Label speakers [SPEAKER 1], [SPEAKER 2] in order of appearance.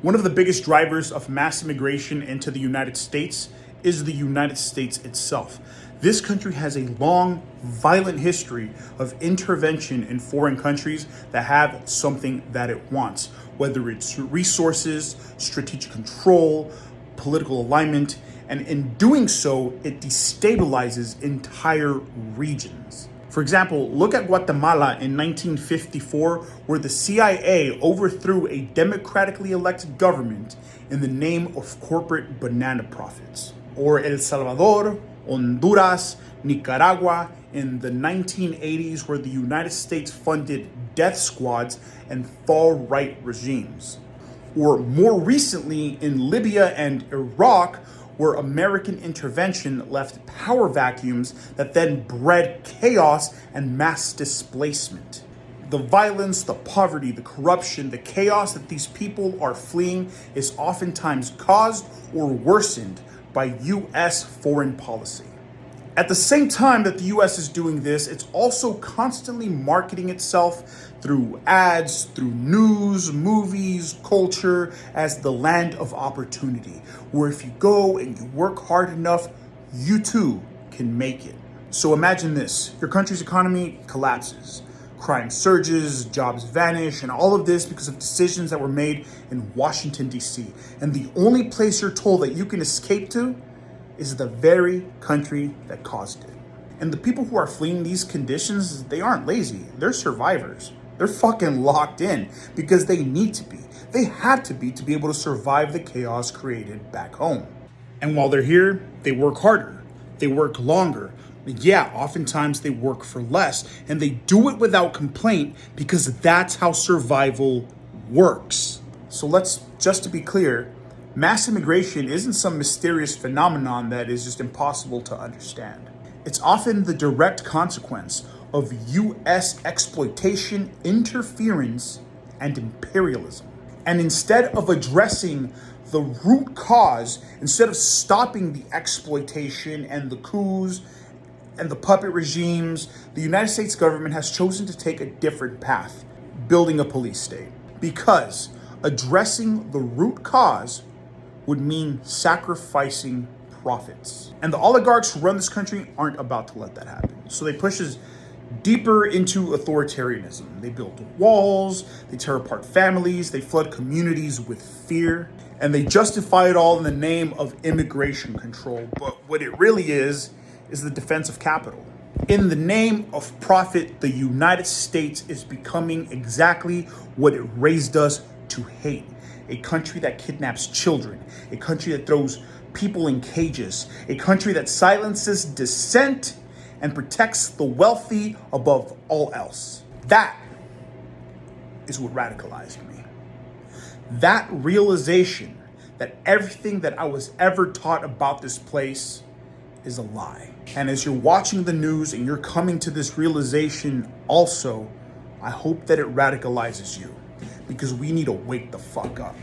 [SPEAKER 1] One of the biggest drivers of mass immigration into the United States is the United States itself. This country has a long, violent history of intervention in foreign countries that have something that it wants, whether it's resources, strategic control, political alignment, and in doing so, it destabilizes entire regions. For example, look at Guatemala in 1954, where the CIA overthrew a democratically elected government in the name of corporate banana profits. Or El Salvador, Honduras, Nicaragua in the 1980s, where the United States funded death squads and far-right regimes. Or more recently in Libya and Iraq, where American intervention left power vacuums that then bred chaos and mass displacement. The violence, the poverty, the corruption, the chaos that these people are fleeing is oftentimes caused or worsened by US foreign policy. At the same time that the US is doing this, it's also constantly marketing itself through ads, through news, movies, culture, as the land of opportunity, where if you go and you work hard enough, you too can make it. So imagine this, your country's economy collapses, crime surges, jobs vanish, and all of this because of decisions that were made in Washington, D.C. And the only place you're told that you can escape to is the very country that caused it. And the people who are fleeing these conditions, they aren't lazy. They're survivors. They're fucking locked in because they need to be. They had to be able to survive the chaos created back home. And while they're here, they work harder. They work longer. Yeah, oftentimes they work for less. And they do it without complaint because that's how survival works. So just to be clear, mass immigration isn't some mysterious phenomenon that is just impossible to understand. It's often the direct consequence of US exploitation, interference, and imperialism. And instead of addressing the root cause, instead of stopping the exploitation and the coups and the puppet regimes, the United States government has chosen to take a different path, building a police state. Because addressing the root cause would mean sacrificing profits. And the oligarchs who run this country aren't about to let that happen. So they push us deeper into authoritarianism. They build walls, they tear apart families, they flood communities with fear, and they justify it all in the name of immigration control. But what it really is the defense of capital. In the name of profit, the United States is becoming exactly what it raised us to hate. A country that kidnaps children, a country that throws people in cages, a country that silences dissent and protects the wealthy above all else. That is what radicalized me. That realization that everything that I was ever taught about this place is a lie. And as you're watching the news and you're coming to this realization also, I hope that it radicalizes you, because we need to wake the fuck up.